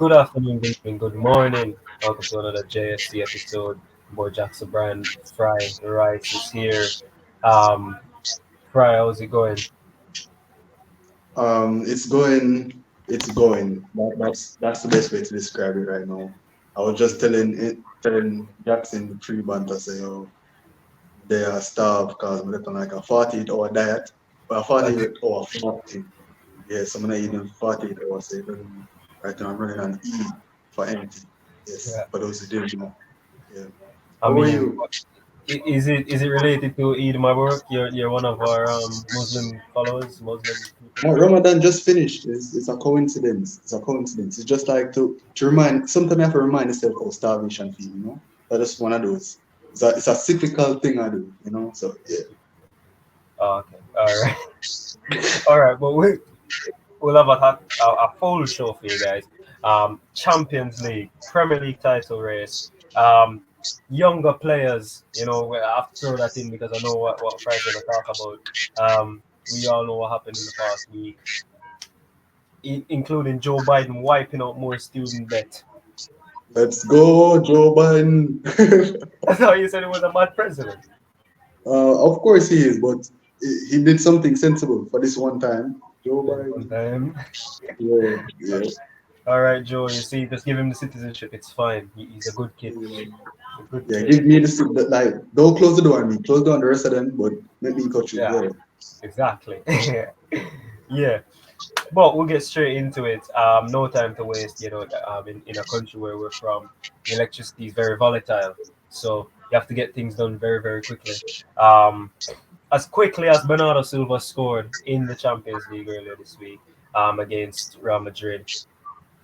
Good afternoon, good evening, good morning. Welcome to another JSC episode. Boy Jackson Brand, Fry, the Rice is here. Um, Fry, how's it going? It's going. It's going. That's the best way to describe it right now. I was just telling Jackson the pre-banter say, oh, they are starved because I'm on like a 48-hour diet, but a Uh, 48-hour fasting. Yes, I'm gonna eat in 48 hours. So right now I'm running on E for empty. Yes, yeah. for those who didn't know. Yeah. I How are mean, you? is it related to Eid Mubarak? You're one of our Muslim followers, Muslim people. Ramadan just finished. It's a coincidence. It's a coincidence. It's just like to remind. Sometimes I have to remind myself how starvation feel. That's just one of those. It's a cyclical thing I do. So yeah. Oh, okay, all right, all right. But we'll have a full show for you guys. Champions League, Premier League title race, younger players. I have to throw that in because I know what Fry's going to talk about. We all know what happened in the past week, including Joe Biden wiping out more student debt. Let's go, Joe Biden. I thought you said he was a mad president. Of course he is, but he did something sensible for this one time. Joe One Biden. time. Yeah, yeah. All right, Joe. You see, just give him the citizenship. It's fine. He's a good kid. Yeah, A good yeah, kid. give me like. Don't close the door on me. Close the door on the rest of them, but let me cut you. Yeah, Yeah. exactly. Yeah. But we'll get straight into it. No time to waste. In a country where we're from, the electricity is very volatile, so you have to get things done very, very quickly. Um, as quickly as Bernardo Silva scored in the Champions League earlier this week against Real Madrid,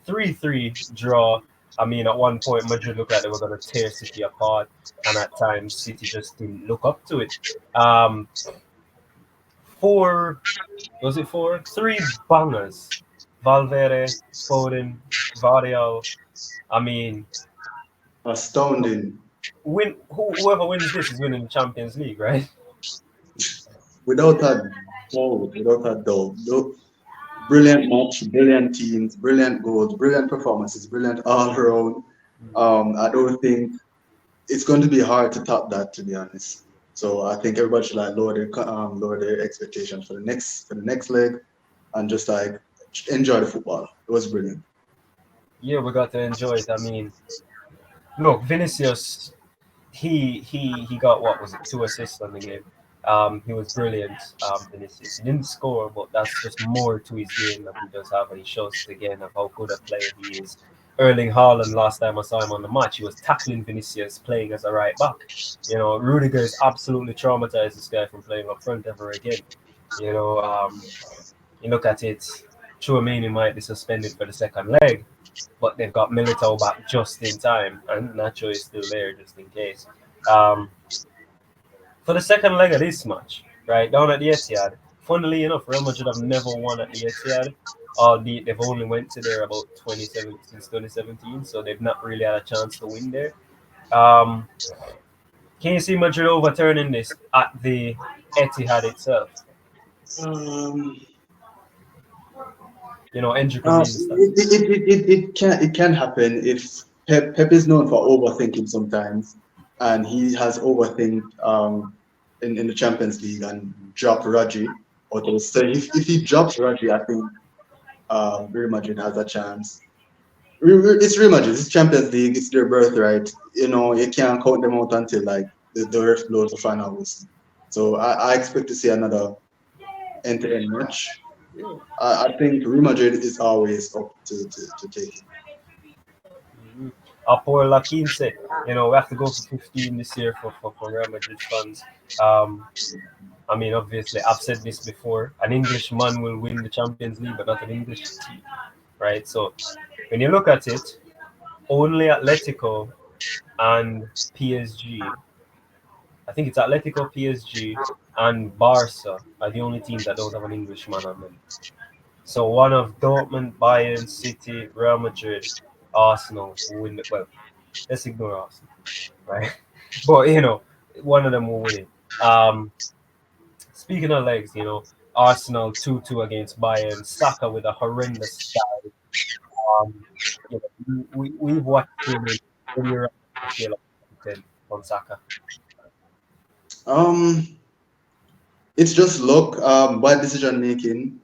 3-3 draw. I mean, at one point, Madrid looked like they were going to tear City apart, and at times, City just didn't look up to it. Um, four Was it four? Three bangers. Valverde, Foden, Vardial. I mean, Astounding. whoever wins this is winning the Champions League, right? Without a doubt, without a doubt. Brilliant match, brilliant teams, brilliant goals, brilliant performances, brilliant all around. I don't think it's going to be hard to top that, to be honest. So I think everybody should like lower their expectations for the next leg, and just like enjoy the football. It was brilliant. Yeah, we got to enjoy it. I mean, look, Vinicius, he got what was it, two assists on the game. He was brilliant, Vinicius. He didn't score, but that's just more to his game that he does have, and he shows it again of how good a player he is. Erling Haaland, last time I saw him on the match, he was tackling Vinicius, playing as a right back. Rudiger is absolutely traumatized this guy from playing up front ever again. You know, um, you look at it, Chouameni might be suspended for the second leg, but they've got Militao back just in time, and Nacho is still there just in case. Um, for the second leg of this match, right down at the Etihad, funnily enough, Real Madrid have never won at the Etihad, albeit they've only went to there about 27 since 2017, so they've not really had a chance to win there. Um, can you see Madrid overturning this at the Etihad itself? Um, Endrick will be in the stand. it can happen if Pep is known for overthinking sometimes, and he has overthink in the Champions League and dropped Rodri. So if he drops Rodri, I think Real Madrid has a chance. It's Real Madrid. It's Champions League. It's their birthright. You can't count them out until like the ref blows the final whistle. So I expect to see another end-to-end match. I think Real Madrid is always up to take it. Mhm. Por La 15, we have to go for 15 this year for Real Madrid fans. Um, I mean, obviously, I've said this before. An Englishman will win the Champions League, but not an English team, right? So when you look at it, only Atletico and PSG, I think it's Atletico, PSG, and Barca are the only teams that don't have an Englishman on them. So one of Dortmund, Bayern, City, Real Madrid, Arsenal will win. Well, let's ignore Arsenal, right? But one of them will win it. Speaking of legs, Arsenal 2-2 against Bayern. Saka with a horrendous style. You know, we've watched him in Europe scale of 10 on Saka. Um, it's just luck, bad decision making.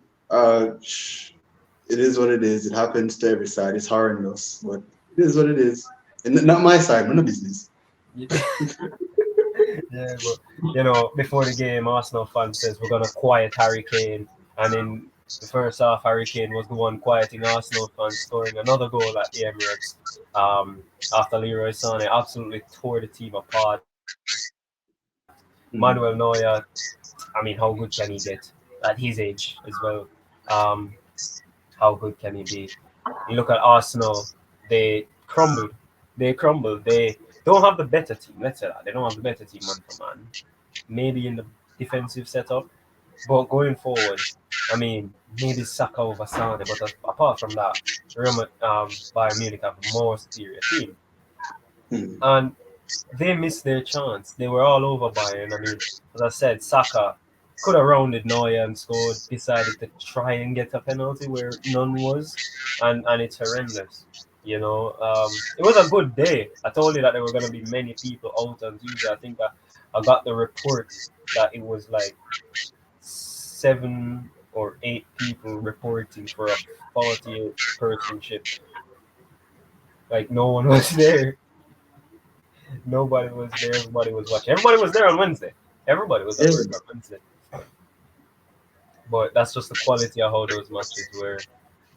It is what it is. It happens to every side. It's horrendous, but it is what it is. And not my side, no business. Yeah, but you know, before the game, Arsenal fan says we're gonna quiet Harry Kane, and in the first half, Harry Kane was the one quieting Arsenal fans, scoring another goal at the Emirates. After Leroy Sané absolutely tore the team apart. Mm. Manuel Neuer, I mean, how good can he get at his age as well? Um, how good can he be? You look at Arsenal, they crumbled. They crumbled. They don't have the better team. Let's say that they don't have the better team man for man. Maybe in the defensive setup, but going forward, I mean, maybe Saka over Sane. But apart from that, Bayern Munich have a more superior team, Mm. and they missed their chance. They were all over Bayern. I mean, as I said, Saka could have rounded Neuer and scored. Decided to try and get a penalty where none was, and it's horrendous. You know, it was a good day. I told you that there were going to be many people out on Tuesday. I think I got the report that it was like 7 or 8 people reporting for a 48-person ship. Like no one was there. Nobody was there. Everybody was watching. Everybody was there on Wednesday. Everybody was at Yeah. work on Wednesday. But that's just the quality of how those matches were.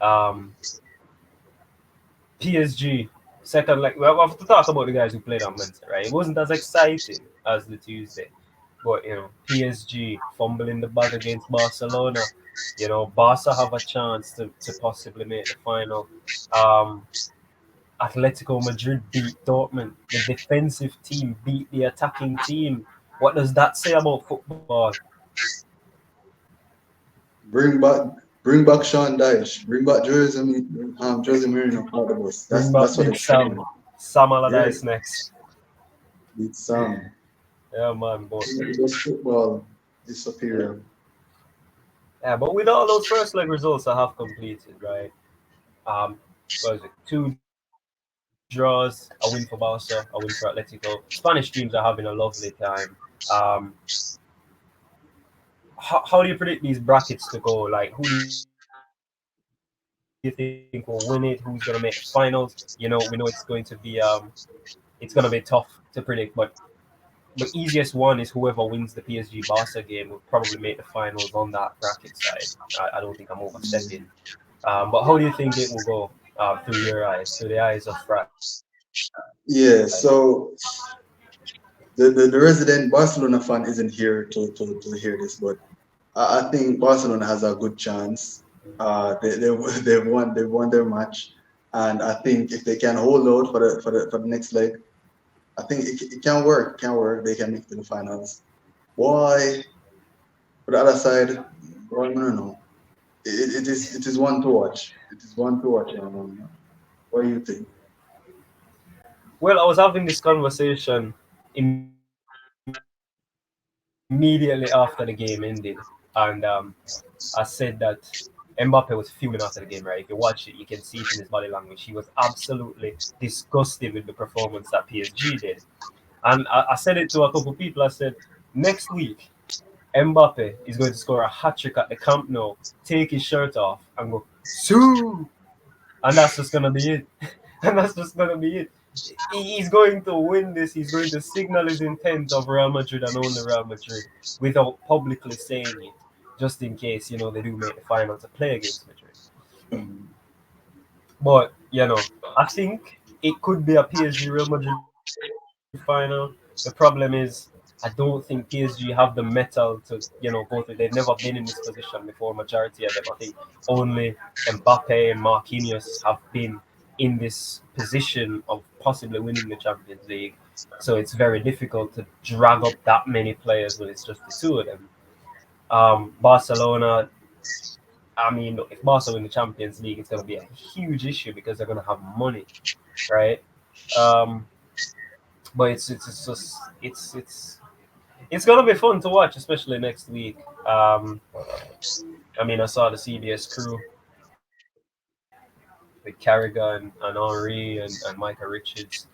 Um, PSG second, like we have to talk about the guys who played on Wednesday, right? It wasn't as exciting as the Tuesday, but you know, PSG fumbling the bag against Barcelona. You know, Barca have a chance to possibly make the final. Um, Atletico Madrid beat Dortmund. The defensive team beat the attacking team. What does that say about football? Bring back, bring back Sean Dyche. Bring back Jose Mourinho out of us. Bring back That's what Big it's saying. Sam Yeah, Allardyce next. it's Yeah, man. just football is superior. But with all those first leg results I have completed, right? What was it? 2 draws, a win for Barca, a win for Atletico. Spanish teams are having a lovely time. Um, how do you predict these brackets to go? Like, who do you think will win it? Who's going to make the finals? You know, we know it's going to be tough to predict, but the easiest one is whoever wins the PSG Barca game will probably make the finals on that bracket side. I don't think I'm overstepping. But how do you think it will go through your eyes, through the eyes of Frat? Yeah, so the resident Barcelona fan isn't here to hear this, but I think Barcelona has a good chance. They've won their match, and I think if they can hold out for the next leg, I think it can work. It can work. They can make it to the finals. Why? For the other side, well, no, no. It is one to watch. It is one to watch. What do you think? Well, I was having this conversation immediately after the game ended, and I said that Mbappe was fuming after the game. Right, if you watch it, you can see it in his body language. He was absolutely disgusted with the performance that PSG did, and I said it to a couple of people. I said next week Mbappe is going to score a hat trick at the Camp Nou, take his shirt off, and go Sue, and that's just gonna be it. And that's just gonna be it. He's going to win this. He's going to signal his intent of Real Madrid and only Real Madrid without publicly saying it, just in case they do make the final to play against Madrid. Mm. But I think it could be a PSG Real Madrid final. The problem is, I don't think PSG have the metal to, go through. They've never been in this position before. Majority of them, I think, only Mbappe and Marquinhos have been in this position of possibly winning the Champions League. So it's very difficult to drag up that many players when it's just the two of them. Barcelona, I mean, if Barca win the Champions League, it's going to be a huge issue because they're going to have money, right? Um, but it's gonna be fun to watch, especially next week. I mean, I saw the CBS crew. with Carragher and Henry and Micah Richards.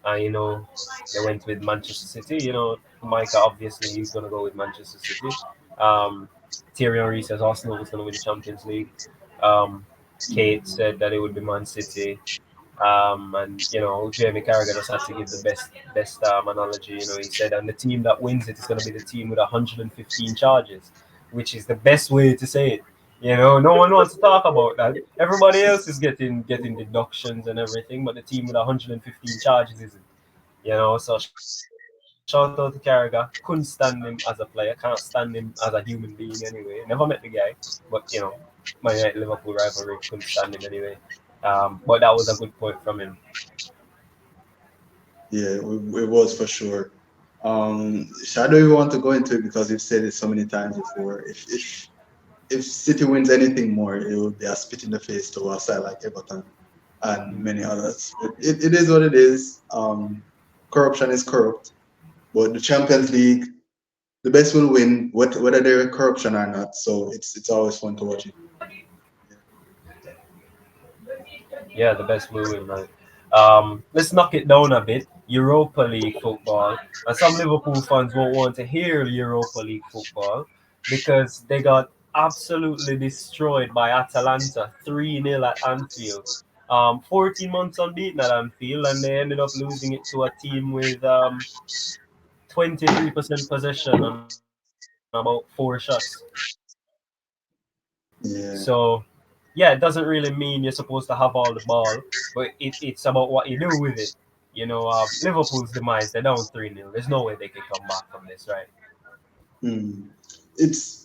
You know, they went with Manchester City. You know, Micah obviously he's gonna go with Manchester City. Um, Thierry Henry says Arsenal was gonna win the Champions League. Um, Kate said that it would be Man City. And you know, Jamie Carragher just had to give the best analogy. You know, he said, and the team that wins it is going to be the team with 115 charges, which is the best way to say it. You know, no one wants to talk about that. Everybody else is getting deductions and everything, but the team with 115 charges isn't. You know, so shout out to Carragher. Couldn't stand him as a player. Can't stand him as a human being anyway. Never met the guy, but you know, my Liverpool rivalry couldn't stand him anyway. But that was a good point from him. Yeah, it was for sure. So I don't even want to go into it because we've said it so many times before. If City wins anything more, it will be a spit in the face to a side like Everton and many others. It is what it is. Corruption is corrupt, but the Champions League, the best will win, whether they're corruption or not. So it's always fun to watch it. Yeah, the best will win, man. Let's knock it down a bit. Europa League football. And some Liverpool fans won't want to hear Europa League football because they got absolutely destroyed by Atalanta 3-0 at Anfield. 14 months unbeaten at Anfield, and they ended up losing it to a team with 23% possession and about 4 shots. Yeah. So, yeah, it doesn't really mean you're supposed to have all the ball, but it's about what you do with it. You know, Liverpool's demise, they're down 3-0. There's no way they can come back from this, right? Hmm. It's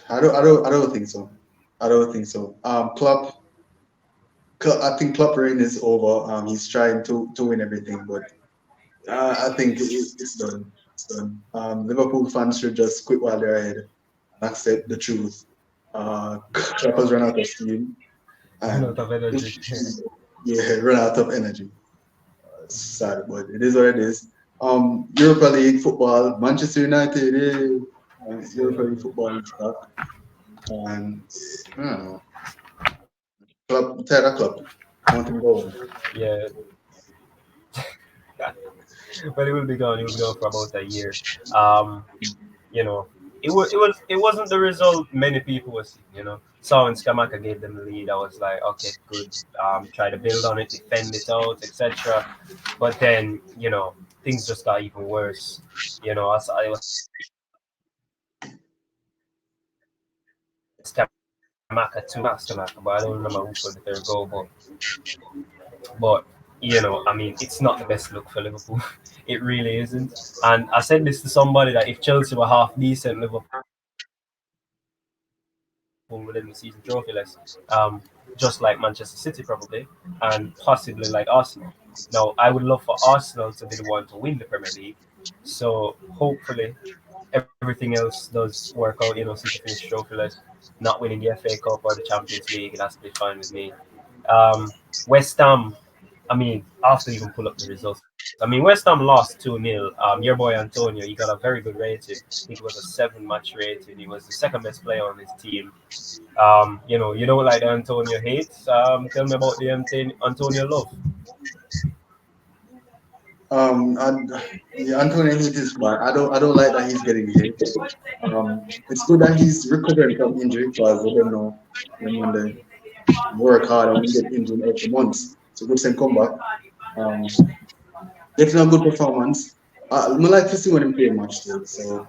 I don't think so. I don't think so. I think Klopp reign is over. He's trying to win everything, but I think it's done. It's done. Liverpool fans should just quit while they're ahead and accept the truth. Klopp has run out of steam, A lot and of energy. yeah, run out of energy. It's sad, but it is what it is. Europa League football, Manchester United, Europa League football is back, and I don't know. Club, Terra Club, I want him to go. Yeah. But it will be gone. It will be gone for about a year. Um, you know, it wasn't the result many people were seeing. You know, so when Skamaka gave them the lead, I was like, okay, good. Try to build on it, defend it out, etc. But then, you know, things just got even worse. You know, as I was Skamaka too, not Skamaka, but I don't remember who scored the third goal. But you know, I mean, it's not the best look for Liverpool. It really isn't. And I said this to somebody that if Chelsea were half decent, Liverpool within the season trophyless, just like Manchester City probably, and possibly like Arsenal. Now, I would love for Arsenal to be the one to win the Premier League. So hopefully everything else does work out. You know, City finish trophyless, not winning the FA Cup or the Champions League, that's be fine with me. West Ham, I mean, I have to even pull up the results. I mean, West Ham lost 2-0. Your boy Antonio, he got a very good rating. I think it was a 7-match rating. He was the second best player on his team. You know, you don't like the Antonio hates. Tell me about the Antonio love. Yeah, Antonio hit is bad. I don't like that he's getting hit. It's good that he's recovering from injury because we don't know when they work hard and we get injured every months. So good same comeback. Um, Definitely a good performance. I like to see when him play match still. So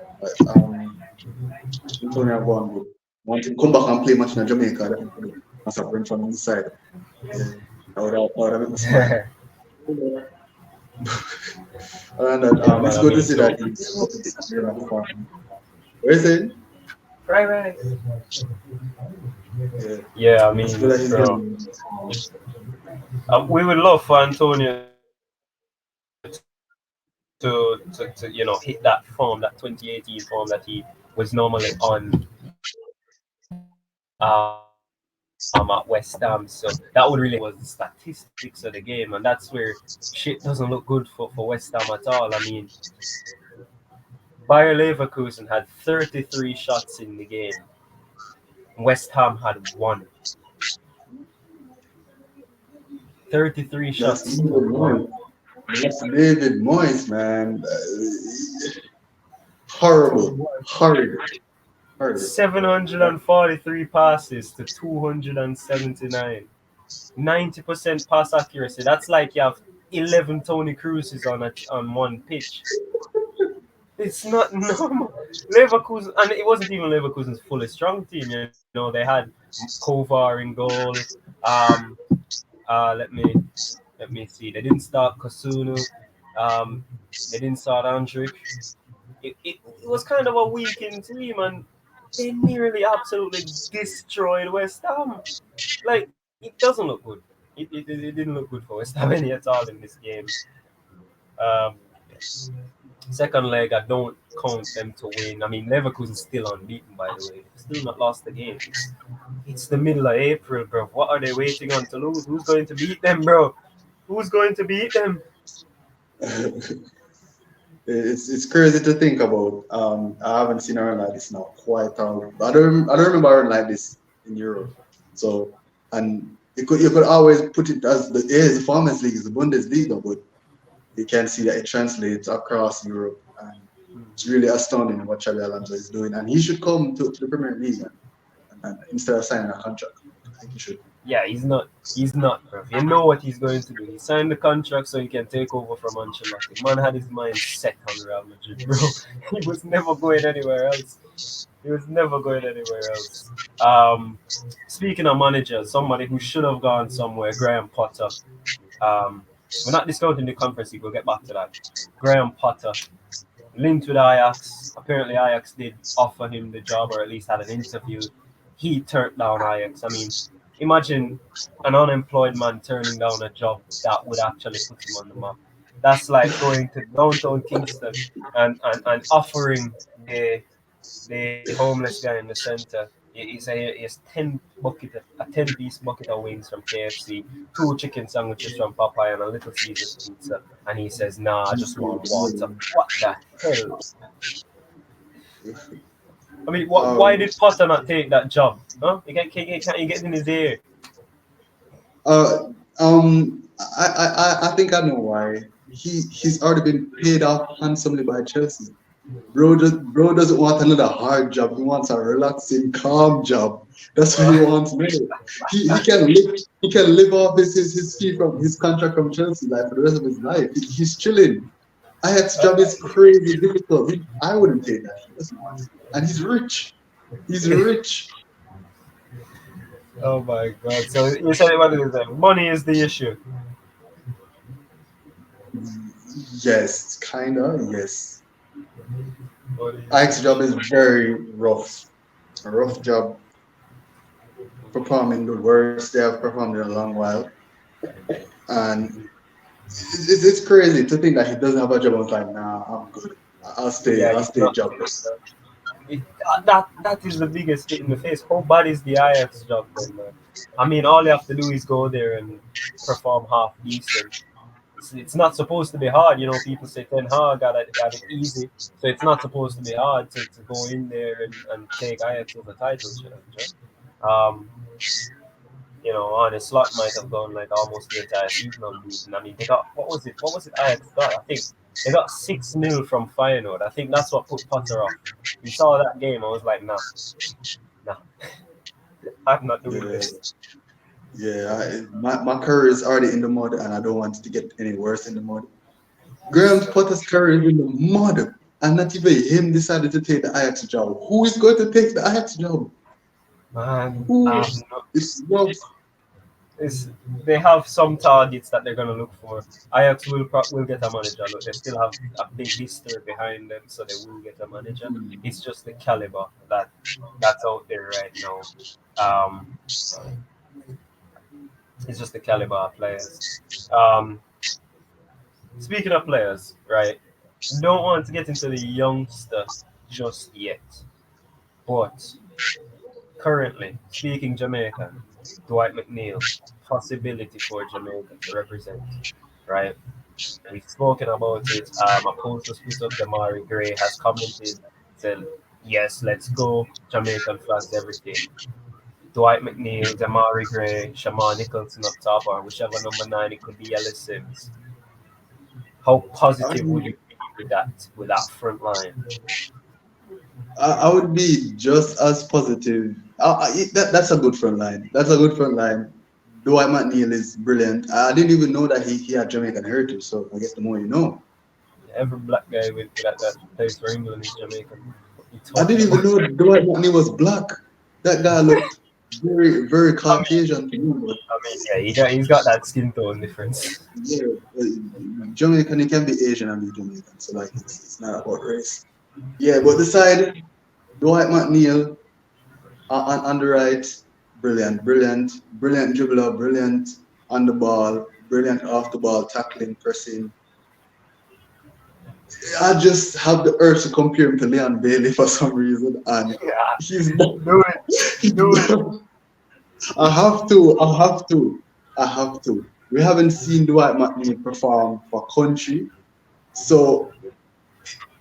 Antonio go on good. Want him come back and play match in Jamaica. That would be as a friend from inside. Yeah, I would have made me smile. And that, Yeah, it's man. I good to mean, see so that he's doing a performance. What is it? right. Yeah, Yeah, I it's mean, good that he's bro. getting. We would love for Antonio to you know hit that form, that 2018 form that he was normally on at West Ham. So that would really was the statistics of the game, and that's where shit doesn't look good for West Ham at all. I mean, Bayer Leverkusen had 33 shots in the game. West Ham had one. 33 That's shots. David Moyes. That's David Moyes, man. Horrible, horrible, horrible. 743 passes to 279. 90% pass accuracy. That's like you have 11 Tony Cruises on one pitch. It's not normal. Leverkusen, and it wasn't even Leverkusen's fully strong team. You know, they had Kovar in goal. Um, let me see. They didn't start Kosunu. Um, they didn't start Andrick. It was kind of a weakened team, and they nearly absolutely destroyed West Ham. Like, it doesn't look good. It didn't look good for West Ham any at all in this game. Um, Second leg, I don't count them to win. I mean, Leverkusen's still unbeaten, by the way. Still not lost the game. It's the middle of April, bro. What are they waiting on to lose? Who's going to beat them, bro? Who's going to beat them? It's crazy to think about. I haven't seen Ireland like this now quite long. I don't remember Ireland like this in Europe. So and you could always put it as the Farmers League is the Bundesliga, but you can see that it translates across Europe, and it's really astounding what Xabi Alonso is doing. And he should come to the Premier League and instead of signing a contract. I think he should. Yeah, he's not. He's not, bro. You know what he's going to do. He signed the contract so he can take over from Ancelotti. Man had his mind set on Real Madrid, bro. He was never going anywhere else. Speaking of managers, somebody who should have gone somewhere, Graham Potter. We're not discounting the conference league. We'll get back to that. Graham Potter linked with Ajax. Apparently, Ajax did offer him the job, or at least had an interview. He turned down Ajax. I mean, imagine an unemployed man turning down a job that would actually put him on the map. That's like going to downtown Kingston and offering the homeless guy in the center. He's a 10-piece bucket of wings from KFC, 2 chicken sandwiches from Popeye, and a Little Caesars pizza. And he says, "Nah, I just want water." What the hell? I mean, why did Potter not take that job? Huh? He can't get in his ear. I think I know why. He's already been paid off handsomely by Chelsea. Bro doesn't want another hard job. He wants a relaxing, calm job. That's what he wants, man. He can live off his fee from his contract from Chelsea like for the rest of his life. He's chilling. Ajax's job is crazy difficult. I wouldn't take that. He doesn't want it. And he's rich. He's rich. Oh my God! So you said what is that? Money is the issue. Yes, kinda. Yes. Ajax's job is very rough. A rough job. Performing the worst they have performed in a long while. And it's crazy to think that he doesn't have a job. I was like, nah, I'm good. I'll stay jobless. That is the biggest hit in the face. How bad is the Ajax job then, man? I mean, all you have to do is go there and perform half decent. It's not supposed to be hard, you know. People say Ten Hag got it easy, so it's not supposed to be hard to go in there and take Ajax to the title. You know, Arne Slot might have gone like almost the entire season unbeaten. I mean, they got what was it Ajax got? I think they got 6-0 from Feyenoord. I think that's what put Potter off. You saw that game, I was like, nah, I'm not doing this. Yeah, my career is already in the mud, and I don't want it to get any worse in the mud. Graham Potter's career is in the mud, and not even him decided to take the Ajax job. Who is going to take the Ajax job? Man, they have some targets that they're gonna look for. Ajax will get a manager. Look, they still have a big history behind them, so they will get a manager. It's just the caliber that's out there right now. It's just the caliber of players. Speaking of players, right? Don't want to get into the youngster just yet, but currently, speaking Jamaican, Dwight McNeil, possibility for Jamaica to represent, right? We've spoken about it. A post was put up. Damari Gray has commented, said, "Yes, let's go. Jamaican flags everything." Dwight McNeil, Damari Gray, Shamar Nicholson up top, or whichever number 9 it could be Ellis Sims. How positive would you be with that front line? I would be just as positive. That's a good front line. That's a good front line. Dwight McNeil is brilliant. I didn't even know that he had Jamaican heritage, so I guess the more you know. Every black guy with that plays for England is Jamaican. I didn't even know Dwight McNeil was black. That guy looked very, very Caucasian to me. But yeah, he's got that skin tone difference. yeah, Jamaican, he can be Asian and be Jamaican, so like it's not about race. Yeah, but the side, Dwight McNeil on the right, brilliant dribbler, brilliant on the ball, brilliant off the ball, tackling, pressing. I just have the urge to compare him to Leon Bailey for some reason, and he's not. Do it. I have to. We haven't seen Dwight McNeil perform for country, so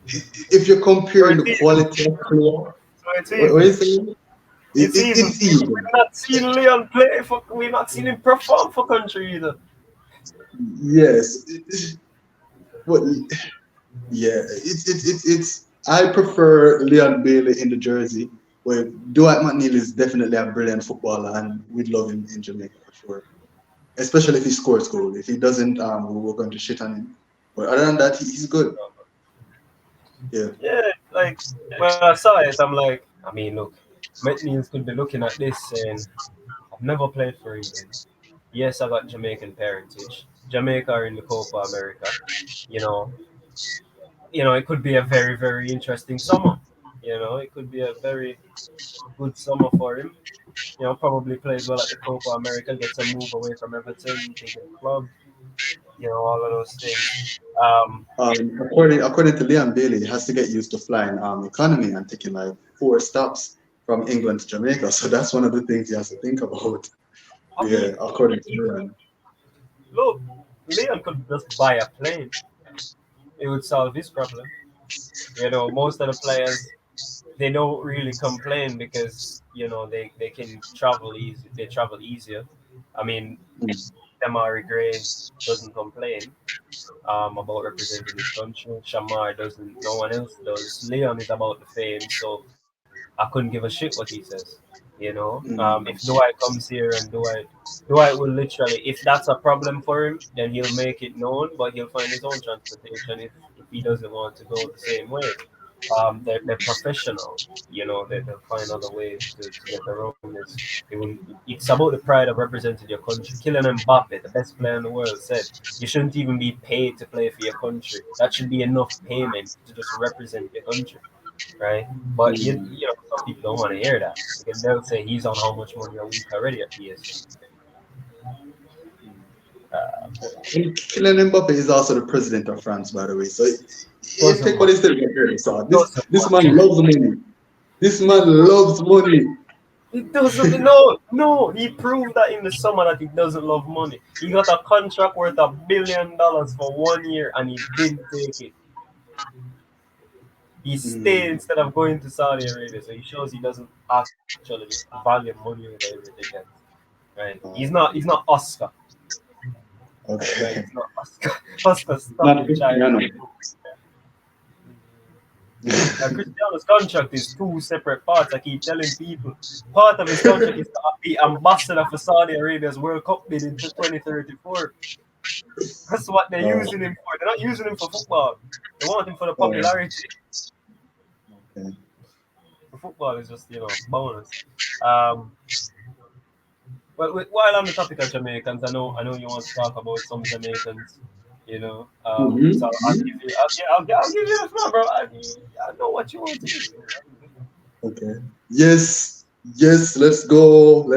if you're comparing the quality of player, So it's what are you saying? It's easy. We've not seen Leon play for. We've not seen him perform for country either. Yes, but yeah, it's. I prefer Leon Bailey in the jersey. Where Dwight McNeil is definitely a brilliant footballer, and we'd love him in Jamaica for sure. Especially if he scores goal. If he doesn't, we're going to shit on him. But other than that, he's good. Yeah. Yeah, like when I saw it, I'm like, I mean, look, McNeil could be looking at this saying, I've never played for England. Yes, I got Jamaican parentage. Jamaica are in the Copa America. You know, it could be a very, very interesting summer. It could be a very good summer for him. Probably plays well at the Copa America, gets a move away from Everton, take a club. All of those things. According to Leon Bailey, he has to get used to flying economy and taking like 4 stops from England to Jamaica. So that's one of the things he has to think about. Yeah, according to Leon. Look, Leon could just buy a plane. It would solve his problem. Most of the players, they don't really complain because they can travel easy. They travel easier. I mean, Damari Gray doesn't complain about representing his country. Shamar doesn't. No one else does. Leon is about the fame, so I couldn't give a shit what he says. If Dwight comes here and Dwight will literally, if that's a problem for him, then he'll make it known, but he'll find his own transportation if he doesn't want to go the same way. They're professional, they'll find other ways to get around this. It's about the pride of representing your country. Kylian Mbappe, the best player in the world, said you shouldn't even be paid to play for your country. That should be enough payment to just represent your country, right? But some people don't want to hear that because they'll say he's on how much money a week already at PSG. Kylian Mbappe is also the president of France, by the way. So take what he's saying here. So this man loves money. This man loves money. He doesn't. No. He proved that in the summer that he doesn't love money. He got a contract worth $1 billion for 1 year, and he didn't take it. He stayed instead of going to Saudi Arabia. So he shows he doesn't actually value money with everything else. Right? He's not Oscar. Okay. Right? He's not Oscar. Oscar stopped the child. Cristiano's contract is 2 separate parts. I keep telling people. Part of his contract is to be ambassador for Saudi Arabia's World Cup bid in 2034. That's what they're using him for. They're not using him for football. They want him for the popularity. Okay. The football is just, bonus. But while on the topic of Jamaicans, I know you want to talk about some Jamaicans. So I'll give you the floor, bro. I know what you want to do. Okay. Yes. Let's go.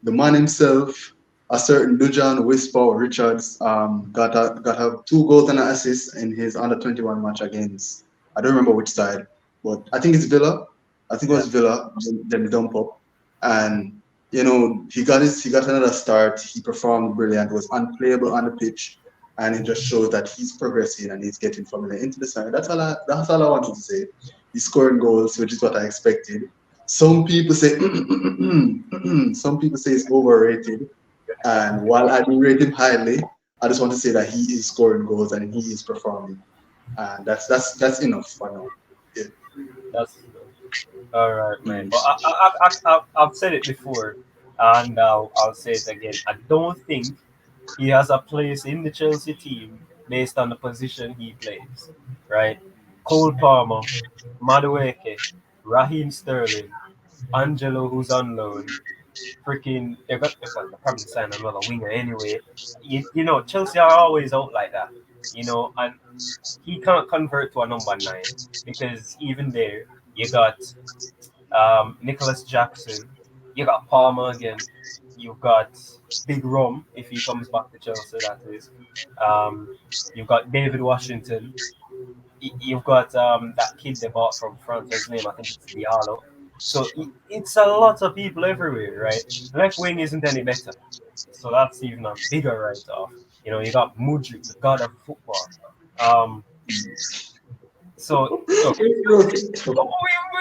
The man himself, a certain Dujan Whisper Richards, got 2 goals and an assist in his under-21 match against. I don't remember which side, but I think it's Villa. I think it was Villa. Then the dump up, and he got another start. He performed brilliant. Was unplayable on the pitch. And it just shows that he's progressing and he's getting familiar into the side. That's all I wanted to say. He's scoring goals, which is what I expected. some people say some people say it's overrated. And while I do rate him highly, I just want to say that he is scoring goals and he is performing. And that's enough for now. Yeah. That's all right, man. Mm. But I've said it before, and I'll say it again. I don't think he has a place in the Chelsea team based on the position he plays. Right? Cole Palmer, Madueke, Raheem Sterling, Angelo, who's on loan. Freaking, they'll probably sign another winger anyway. You know, Chelsea are always out like that. You know, and he can't convert to a number 9 because even there you got Nicholas Jackson, you got Palmer again, you've got Big Rum if he comes back to Chelsea, that is. Um, you've got David Washington. You've got that kid they bought from France. His name I think it's Diallo. So it's a lot of people everywhere, right? Left wing isn't any better, so that's even a bigger write-off. You know, you got Mudrik, the god of football. Um, so look, what are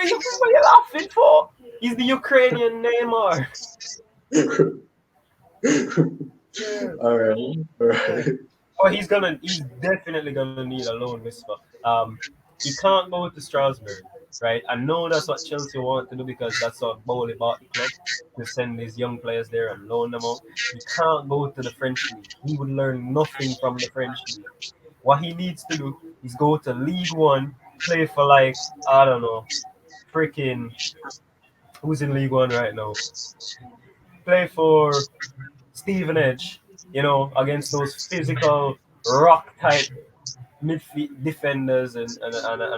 you laughing for? He's the Ukrainian Neymar. All right. But he's definitely gonna need a loan whisper. He can't go to Strasbourg, right? I know that's what Chelsea want to do because that's what Bowley bought the club to send these young players there and loan them out. He can't go to the French league. He would learn nothing from the French league. What he needs to do is go to League One, play for like I don't know, freaking who's in League One right now? Play for Stevenage, you know, against those physical rock type midfield defenders and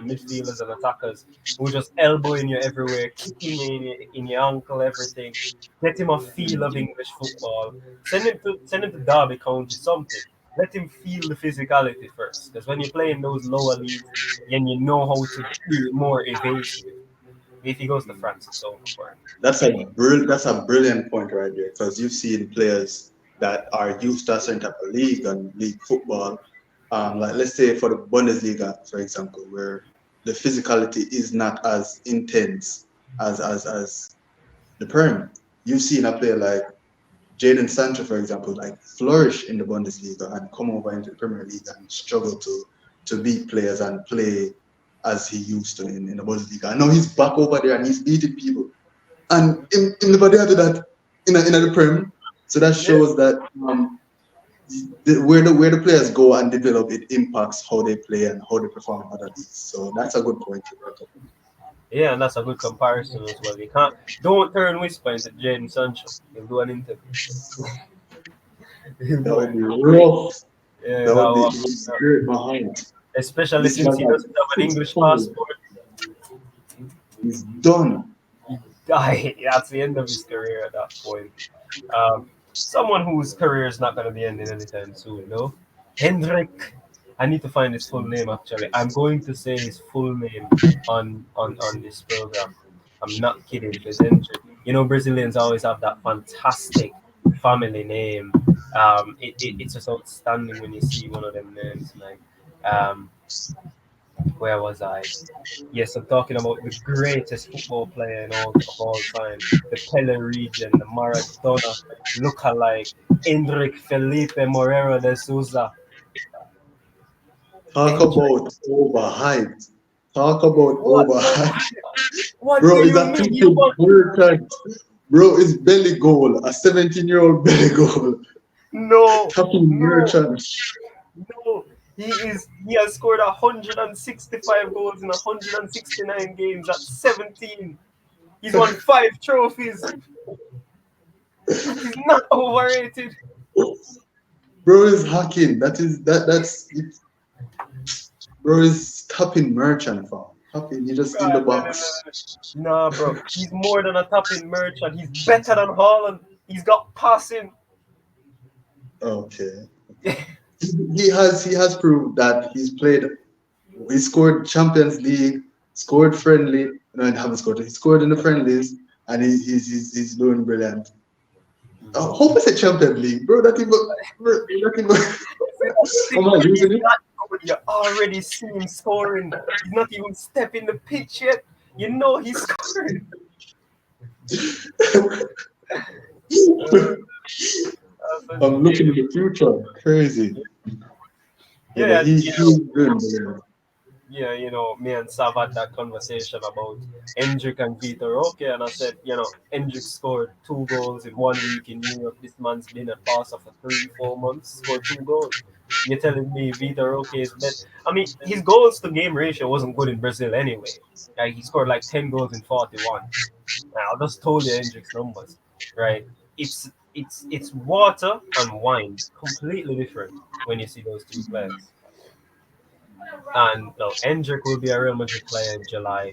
midfielders and attackers who just elbowing you everywhere, kicking you in your ankle, everything. Get him a feel of English football. Send him to Derby County, something. Let him feel the physicality first, because when you play in those lower leagues, then you know how to be more evasive. If he goes to France, it's over for him. That's a brilliant point right there, because you've seen players that are used to a certain type of league and league football. Like let's say for the Bundesliga, for example, where the physicality is not as intense as the Prem. You've seen a player like Jadon Sancho, for example, like flourish in the Bundesliga and come over into the Premier League and struggle to beat players and play as he used to in the Bundesliga. I know he's back over there and he's beating people, and in the to that in the Prem. So that shows that where the players go and develop, it impacts how they play and how they perform in other leagues. So that's a good point. Yeah, and that's a good comparison as well. You don't turn Whisper into Jadon Sancho. He'll do an interview. That would be rough. Yeah, That would be great behind. especially since he doesn't have an English passport. He's done. That's the end of his career at that point. Someone whose career is not going to be ending anytime soon, no? Hendrik. I need to find his full name actually. I'm going to say his full name on this program. I'm not kidding. Because you know, Brazilians always have that fantastic family name. It's just outstanding when you see one of them names. Like, where was I? Yes, I'm talking about the greatest football player of all time, the Pele region, the Maradona lookalike, Hendrik Felipe Moreira de Souza. Talk about overhyped. Talk about overhyped. What Bro, do is you a mean? merchant. Bro, it's belly goal. A 17-year-old belly goal. No, Tapping merchant. no. He has scored 165 goals in 169 games at 17. He's won 5 trophies. He's not overrated. Bro is hacking. That's it. Bro is tapping merchant fam. Tapping, he just in the box. Nah, bro. He's more than a tapping merchant. He's better than Haaland. He's got passing. Okay. He has proved that he scored Champions League, scored friendly. No, he haven't scored. He scored in the friendlies, and he's doing brilliant. Hope it's a Champions League, bro. Come on, using it. You already see him scoring. He's not even stepping the pitch yet. You know he's scoring. I'm looking at the future. Crazy. Yeah, but Yeah, and he's doing good. me and Sav had that conversation about Hendrick and Vitor Roque, and I said, Hendrick scored 2 goals in 1 week in Europe. This man's been at Barca for 3, 4 months, scored 2 goals. You're telling me Vitor Roque is better? I mean, his goals to game ratio wasn't good in Brazil anyway. Like, he scored like 10 goals in 41. Now, I just told you Hendrick's numbers, right? It's water and wine, completely different when you see those two players. And no, Hendrick will be a Real Madrid player in July.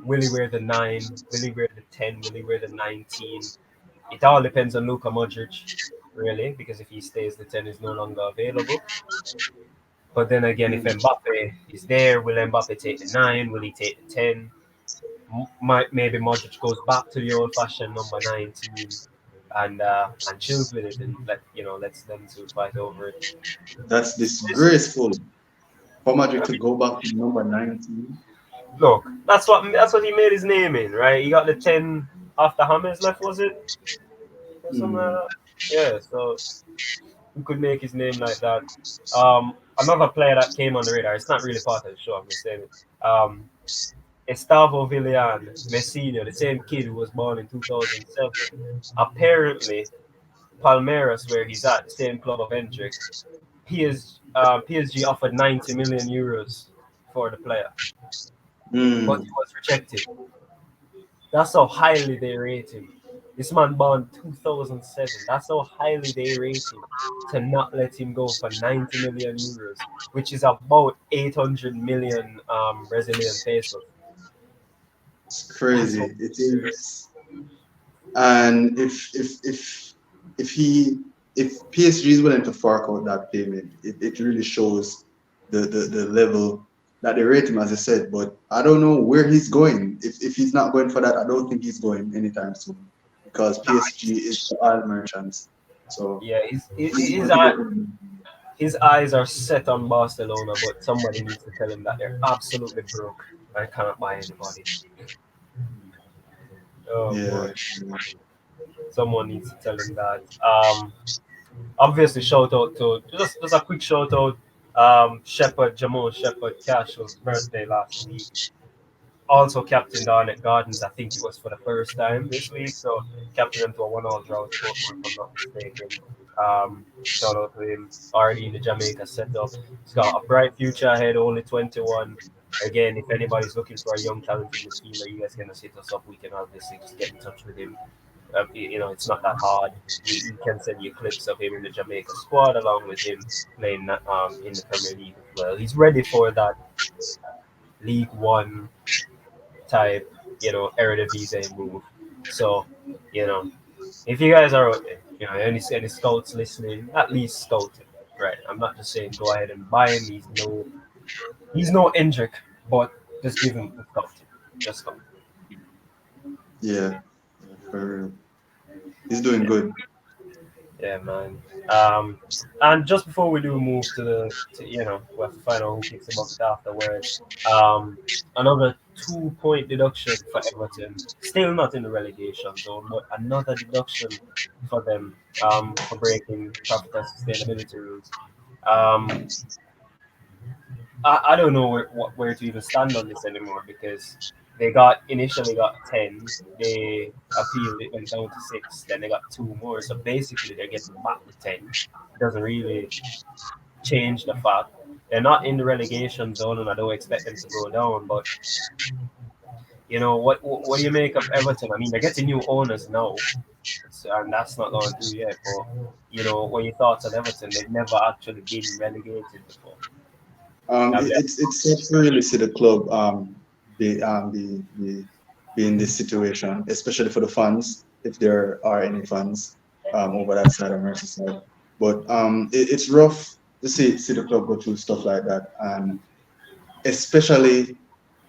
Will he wear the 9? Will he wear the 10? Will he wear the 19? It all depends on Luka Modric, really, because if he stays, the 10 is no longer available. But then again, if Mbappe is there, will Mbappe take the 9? Will he take the 10? Maybe Modric goes back to the old-fashioned number 19 and chills with it and lets them two fight over it. That's disgraceful for Madrid to go back to number 19. Look, that's what he made his name in, right? He got the 10 after James left, was it? Or something like that. Yeah, so he could make his name like that. Another player that came on the radar. It's not really part of the show. I'm just saying it. Estavo Villan, Messinho, the same kid who was born in 2007. Apparently, Palmeiras, where he's at, the same club of Hendrick, PSG offered 90 million euros for the player, but he was rejected. That's how highly they rate him. This man born 2007. That's how highly they rate him to not let him go for 90 million euros, which is about 800 million Brazilian pesos. It's crazy. It is. And if PSG is willing to fork out that payment, it really shows the level that they rate him, as I said. But I don't know where he's going. If he's not going for that, I don't think he's going anytime soon because PSG is the oil merchants. So Yeah, his eyes are set on Barcelona, but somebody needs to tell him that they're absolutely broke and cannot buy anybody. Oh yeah, boy, someone needs to tell him that. Obviously, shout out to just a quick shout out. Jamal Shepherd Cash was birthday last week. Also captained Arnett Gardens. I think it was for the first time this week. So captained him to a 1-all draw with Portmore, if I'm not mistaken. Shout out to him. Already in the Jamaica setup. He's got a bright future ahead. Only 21. Again, if anybody's looking for a young talented midfielder, you guys can hit us up. We can obviously just get in touch with him. It's not that hard. We can send you clips of him in the Jamaica squad, along with him playing in the Premier League as well. He's ready for that League One type, Eredivisie move. So, if you guys are, any scouts listening, at least scout him, right? I'm not just saying go ahead and buy him. He's no Hendrick, but just give him a scout. Just scout. yeah, for real. He's doing good. Yeah, man. And just before we do move we have to find out who kicks the bucket afterwards. Another 2-point deduction for Everton. Still not in the relegation zone, but another deduction for them for breaking profit and sustainability rules. Um, I don't know where to even stand on this anymore because they initially got 10, they appealed it went down to 6, then they got 2 more. So basically they're getting back to 10. It doesn't really change the fact they're not in the relegation zone, and I don't expect them to go down. But what do you make of Everton? I mean, they're getting new owners now, and that's not going through yet. But what are your thoughts on Everton? They've never actually been relegated before. It's sad to really see the club be in this situation, especially for the fans, if there are any fans over that side of Merseyside. But it's rough to see the club go through stuff like that, and especially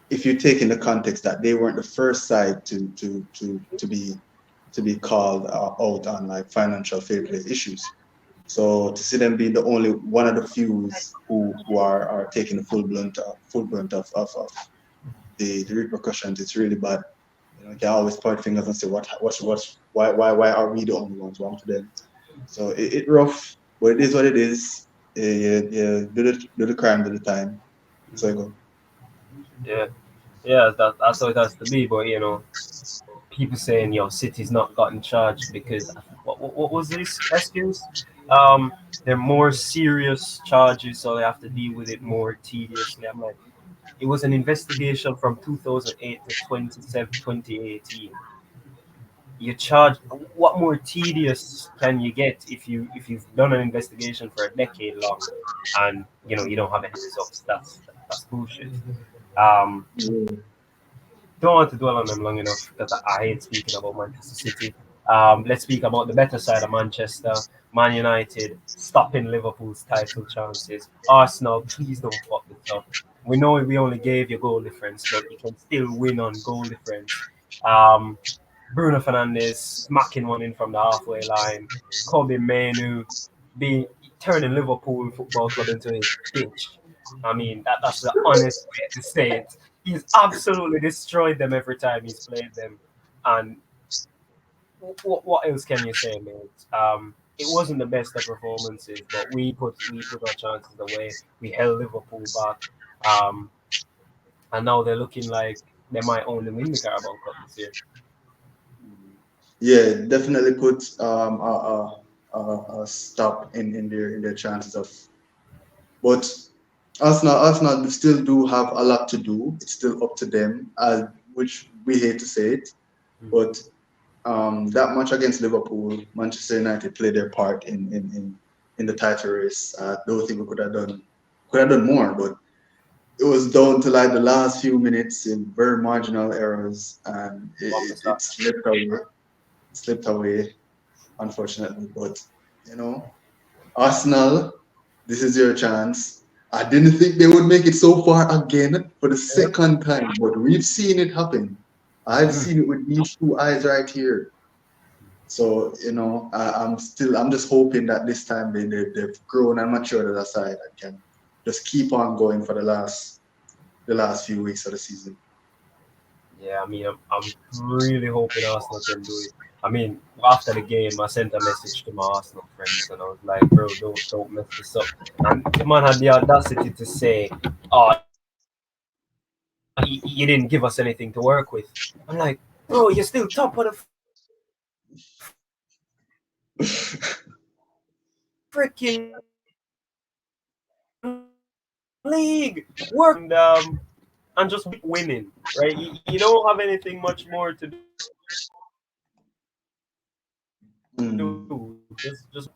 if you take in the context that they weren't the first side to be called out on like financial fair play issues. So to see them being the only one of the few who are taking the full brunt of the repercussions, it's really bad. You can always point fingers and say why are we the only ones? Wrong to them. So it rough, but it is what it is. Yeah. Do the crime, do the time. So I go. Yeah, yeah, that's how it has to be. But people saying City's not gotten charged because what was this excuse? They're more serious charges, so they have to deal with it more tediously. I'm like, it was an investigation from 2008 to 2018. You charge, what more tedious can you get if you've done an investigation for a decade long, and you don't have any results? That's bullshit. Um, Yeah. don't want to dwell on them long enough because I hate speaking about Manchester City. Let's speak about the better side of Manchester. Man United stopping Liverpool's title chances. Arsenal, please don't fuck this up. We know we only gave you goal difference, but you can still win on goal difference. Um, Bruno Fernandes smacking one in from the halfway line. Kobe Menu being turning Liverpool Football Club into his bitch. I mean, that's the honest way to say it. He's absolutely destroyed them every time he's played them. And what else can you say, mate? It wasn't the best of performances, but we put our chances away. We held Liverpool back, and now they're looking like they might only win the Carabao Cup this year. Yeah, definitely put a stop in their chances of. But Arsenal still do have a lot to do. It's still up to them, which we hate to say it, Mhm. but that match against Liverpool, Manchester United played their part in the title race. I don't think we could have done more, but it was down to like the last few minutes in very marginal errors, and it Wan-Bissaka. slipped away, unfortunately. But you know, Arsenal, this is your chance. I didn't think they would make it so far again for the Yep. second time, but we've seen it happen. I've Mhm. seen it with these two eyes right here. So I'm just hoping that this time they've grown and matured as a side and can just keep on going for the last few weeks of the season. Yeah, I mean, I'm really hoping Arsenal can do it. I mean, after the game, I sent a message to my Arsenal friends, and I was like, "Bro, don't mess this up." And the man had the audacity to say, "Oh, you didn't give us anything to work with." I'm like, "Bro, you're still top of the freaking league, work and just winning, right? You don't have anything much more to Mm, do. Just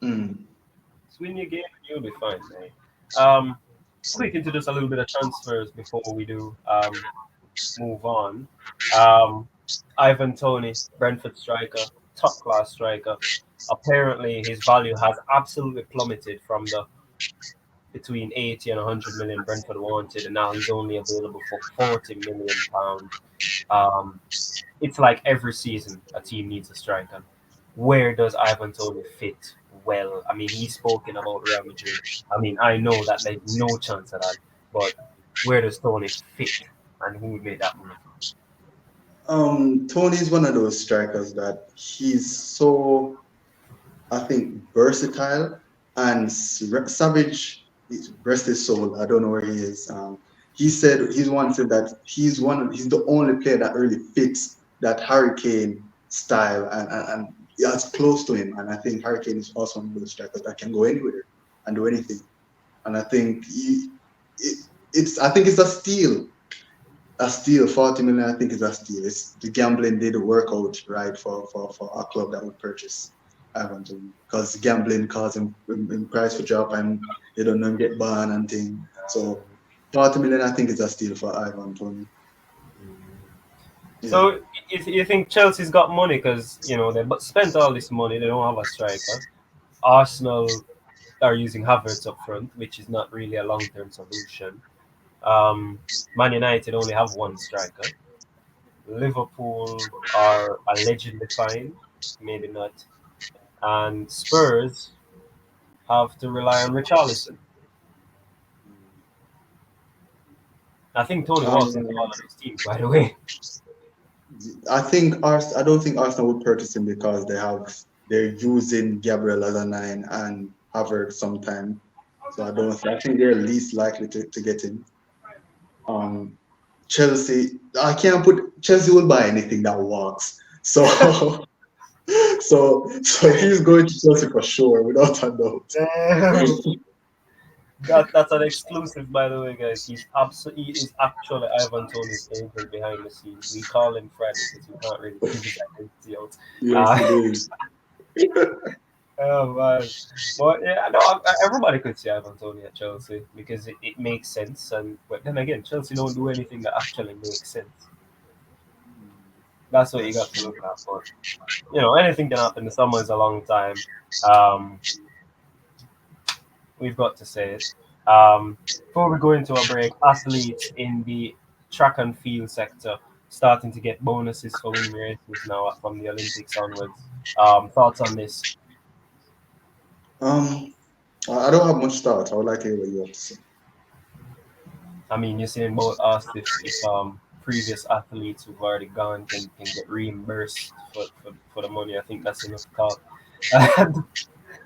mm. win your game, and you'll be fine, man." Um, quick into just a little bit of transfers before we do move on. Um, Ivan Tony, Brentford striker, top class striker. Apparently, his value has absolutely plummeted from the between 80 and 100 million Brentford wanted, and now he's only available for 40 million pound. Um, it's like every season a team needs a striker. Where does Ivan Tony fit? Well, I mean, he's spoken about Real Madrid. I mean, I know that there's no chance of that, but where does Tony fit, and who would make that move? Tony's one of those strikers that he's so, I think, versatile and savage. Rest his soul. I don't know where he is. He said he's one said that he's the only player that really fits that Hurricane style and that's close to him. And I think Hurricane is also one of those strikers that can go anywhere and do anything. And I think it, it's a steal. 40 million, I think, is a steal. It's the gambling did the workout right for a club that would purchase Ivan Toney because gambling caused him price for drop and they don't know him get banned and thing. So 40 million, I think, is a steal for Ivan Toney. Yeah. So, if you think Chelsea's got money because they spent all this money, they don't have a striker. Arsenal are using Havertz up front, which is not really a long-term solution. Um, Man United only have one striker. Liverpool are allegedly fine, maybe not. And Spurs have to rely on Richarlison. I think Tony walks into all of those teams, by the way. I don't think Arsenal would purchase him because they're using Gabriel as a nine and Havertz sometime. So I think they're least likely to get him. Chelsea, Chelsea will buy anything that walks. So so he's going to Chelsea for sure, without a doubt. That's an exclusive, by the way, guys. He is actually Ivan Tony's agent behind the scenes. We call him Fred because we can't really give his identity out. Yes, it is. Oh man, but yeah, no, everybody could see Ivan Tony at Chelsea because it makes sense. But then again, Chelsea don't do anything that actually makes sense. That's what you got to look at. But anything can happen. The summer is a long time. We've got to say it. Before we go into a break, athletes in the track and field sector starting to get bonuses for winning races now from the Olympics onwards. Thoughts on this? I don't have much thoughts. I would like to hear what you have to say. I mean, you're saying both asked if previous athletes who've already gone can get reimbursed for the money. I think that's enough talk.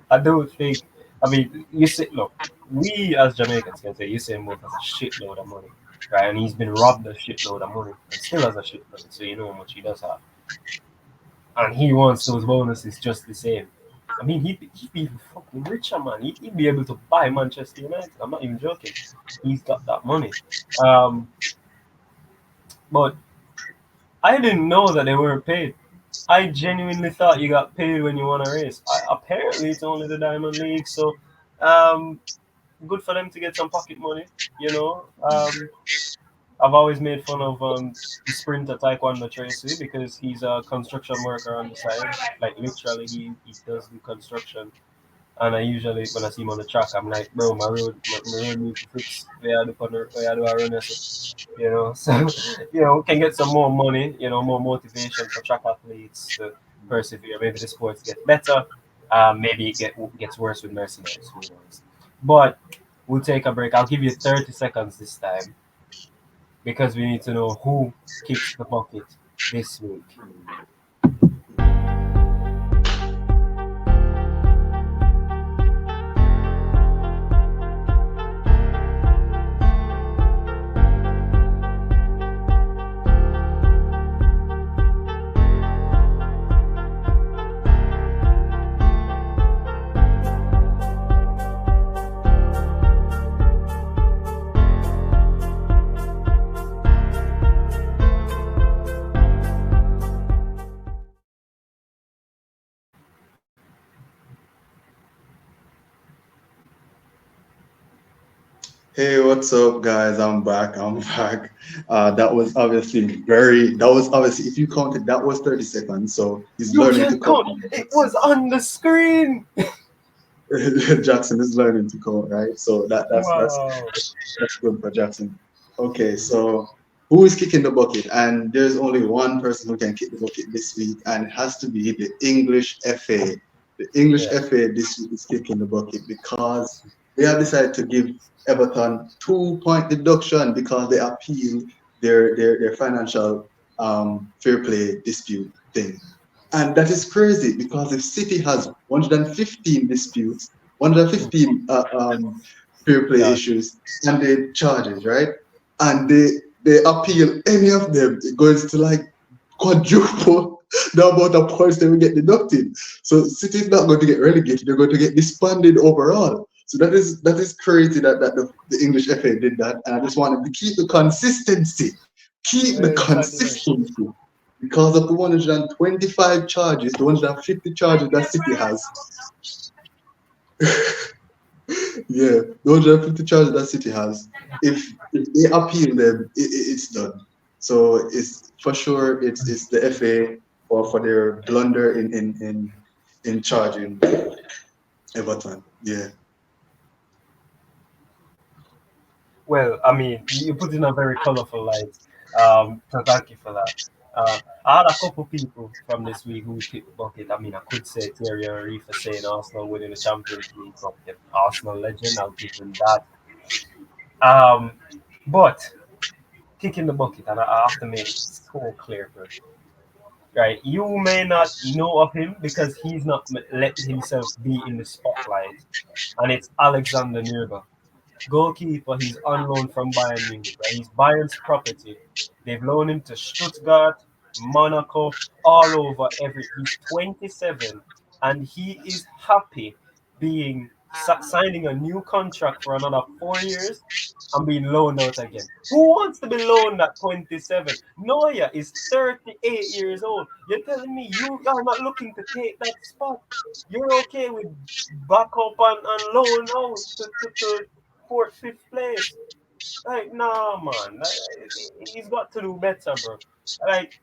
I don't think. I mean, look, we as Jamaicans can say Usain Bolt has a shitload of money, right? And he's been robbed a shitload of money and still has a shitload, so you know how much he does have. And he wants those bonuses just the same. I mean, he'd be fucking richer, man. He'd be able to buy Manchester United. I'm not even joking. He's got that money. But I didn't know that they weren't paid. I genuinely thought you got paid when you won a race. Apparently, it's only the Diamond League, so good for them to get some pocket money. I've always made fun of the sprinter Taekwondo Tracy because he's a construction worker on the side. Like literally, he does the construction. And I usually, when I see him on the track, I'm like, bro, my road needs to fix. Where I do a run, so can get some more money, more motivation for track athletes to persevere. Maybe the sports get better. Maybe it gets worse with mercenaries. Who knows? But we'll take a break. I'll give you 30 seconds this time because we need to know who kicks the bucket this week. Hey, what's up, guys? I'm back. That was obviously, if you counted, that was 30 seconds. So he's learning to count. It was on the screen. Jackson is learning to count, right? So that's good for Jackson. Okay, so who is kicking the bucket? And there's only one person who can kick the bucket this week, and it has to be the English FA. The English FA this week is kicking the bucket because they have decided to give Everton 2-point deduction because they appealed their financial fair play dispute thing. And that is crazy because if City has 115 disputes, 115 fair play issues and the charges, right? And they appeal any of them, it goes to like quadruple the amount of points they will get deducted. So City is not going to get relegated, they're going to get disbanded overall. So that is crazy that the English FA did that. And I just wanted to keep the consistency. Because of the 125 charges, the 150 charges that City has. Yeah, the 150 charges that City has. If they appeal them, it's done. So it's for sure it's the FA for their blunder in charging Everton. Yeah. Well, I mean, you put in a very colorful light. So thank you for that. I had a couple people from this week who picked the bucket. I mean, I could say Thierry Henry for saying Arsenal winning the Champions League, but Arsenal legend, I'll give him that. But kicking the bucket, and I have to make it so clear, bro. Right, you may not know of him because he's not let himself be in the spotlight, and it's Alexander Nurga, goalkeeper. He's on loan from Bayern Munich. Right, he's Bayern's property. They've loaned him to Stuttgart, Monaco, all over. He's 27, and he is happy being signing a new contract for another 4 years and being loaned out again. Who wants to be loaned at 27? Neuer is 38 years old. You're telling me you are not looking to take that spot? You're okay with back up and loan out to fourth, fifth place? Like, nah, man. He's got to do better, bro. Like,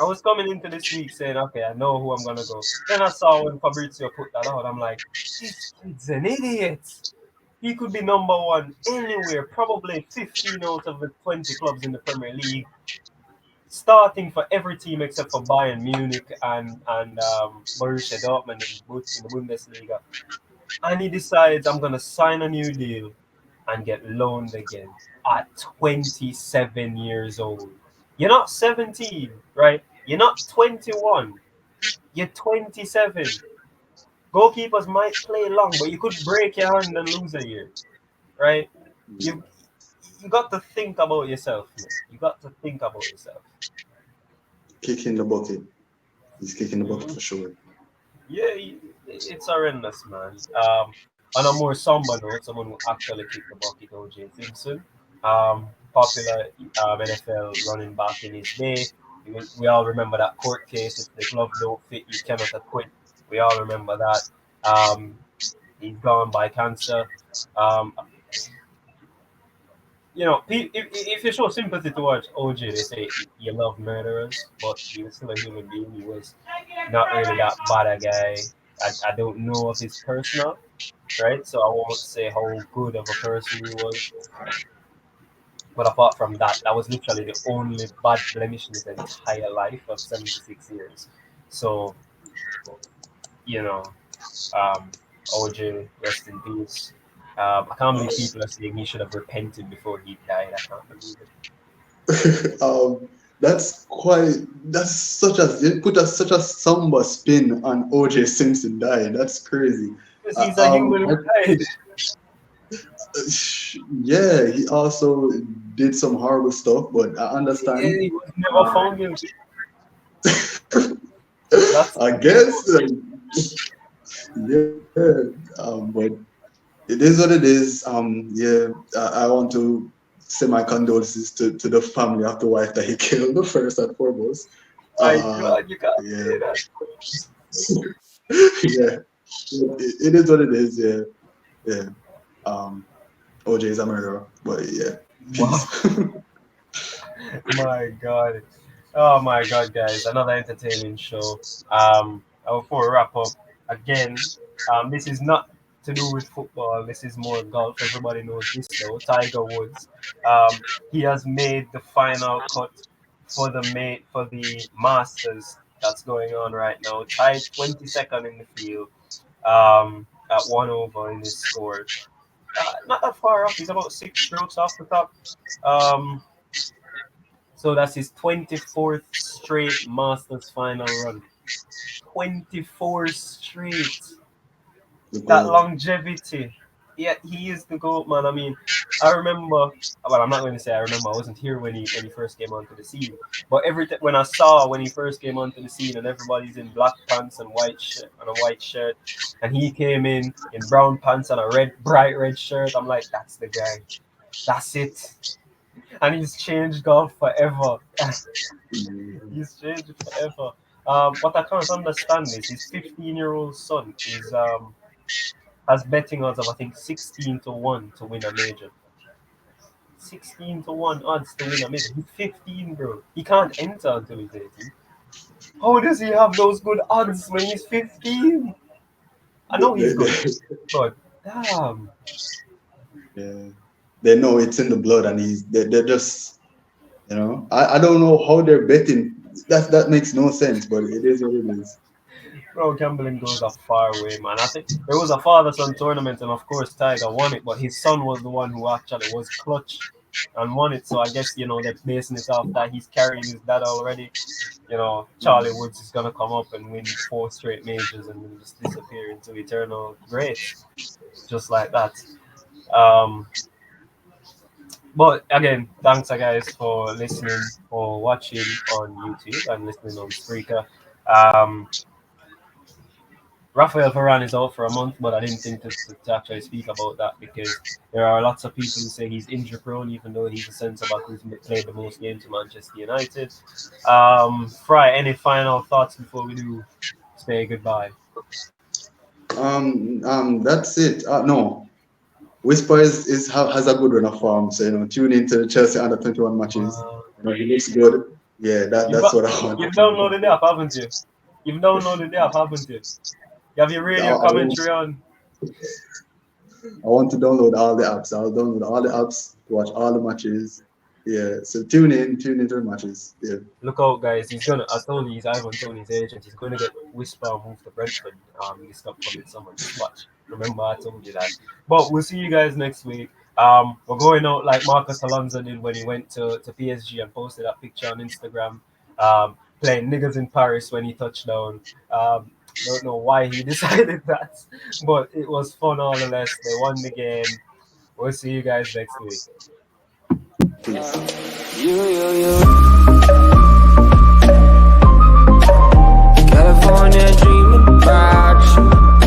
I was coming into this week saying, okay, I know who I'm gonna go. Then I saw when Fabrizio put that out, I'm like, this kid's an idiot. He could be number one anywhere, probably 15 out of the 20 clubs in the Premier League, starting for every team except for Bayern Munich and Borussia Dortmund in the Bundesliga. And he decides, I'm gonna sign a new deal and get loaned again at 27 years old. You're not 17, right? You're not 21. You're 27. Goalkeepers might play long, but you could break your hand and lose a year, right? You got to think about yourself, man. You got to think about yourself. Kicking the bucket. He's kicking the bucket for sure. Yeah, it's horrendous, man. On a more somber note, someone who actually kicked the bucket, O.J. Simpson, popular NFL running back in his day. We all remember that court case. If the glove don't fit, you cannot acquit. We all remember that. He's gone by cancer. You know, if you show sympathy towards OJ, they say you love murderers, but he was still a human being. He was not really that bad a guy. I don't know of his personal, right? So I won't say how good of a person he was. But apart from that, that was literally the only bad blemish in his entire life of 76 years. So, you know, OJ, rest in peace. I can't believe people are saying he should have repented before he died. I can't believe it. That's such such a somber spin on OJ Simpson dying. That's crazy. Because he's a human who died. Yeah, he also did some horrible stuff, but I understand. Yeah, he was never found guilty. I guess. Yeah, but it is what it is. Yeah, I want to say my condolences to the family of the wife that he killed, the first and foremost. God, you can't Yeah. say that. Yeah, it is what it is. Yeah, yeah. OJ is a murderer, but yeah. Wow. My God. Oh my God, guys! Another entertaining show. Before we wrap up, again, this is not to do with football. This is more golf. Everybody knows this though. Tiger Woods. He has made the final cut for the Masters that's going on right now. Tied 22nd in the field. At 1 over in his score. Not that far off. He's about 6 strokes off the top. So that's his 24th straight Masters final run. 24 straight. That longevity. Yeah, he is the GOAT, man. I mean, I remember. Well, I'm not going to say I remember. I wasn't here when he first came onto the scene. But when I saw when he first came onto the scene and everybody's in black pants and white shirt and a white shirt, and he came in brown pants and a bright red shirt, I'm like, that's the guy. That's it. And he's changed golf forever. He's changed it forever. What I can't understand is his 15-year-old son has betting odds of I think 16-1 to win a major. 16-1 odds to win a major. He's 15, bro. He can't enter until he's 18. How does he have those good odds when he's 15? I know he's good, but damn. Yeah, they know it's in the blood, and they're just, I don't know how they're betting. That makes no sense, but it is what it is. Bro, gambling goes a far way, man. I think there was a father-son tournament, and of course Tiger won it, but his son was the one who actually was clutch and won it. So I guess they're basing it off that he's carrying his dad already. Charlie Woods is gonna come up and win 4 straight majors and then just disappear into eternal grace, just like that. But again, thanks guys for listening or watching on YouTube and listening on Spreaker. Rafael Varane is out for a month, but I didn't think to actually speak about that because there are lots of people who say he's injury prone, even though he's a centre back who's played the most games for Manchester United. Fry, any final thoughts before we do say goodbye? That's it. No, Whisper has a good run of form, so tune into Chelsea under 21 matches. He looks good. Yeah, that's what I want. You've downloaded the app, haven't you? You've downloaded the app, haven't you? You have your radio commentary on. I want to download all the apps. I'll download all the apps to watch all the matches. Yeah, so tune into the matches. Yeah. Look out, guys! I told you, he's Ivan Toney's agent. He's going to get Whisper moved to Brentford. This upcoming summer. Just watch. Remember, I told you that. But we'll see you guys next week. We're going out like Marcus Alonso did when he went to PSG and posted that picture on Instagram. Playing niggas in Paris when he touched down. Don't know why he decided that, but it was fun all the less. They won the game. We'll see you guys next week. Peace.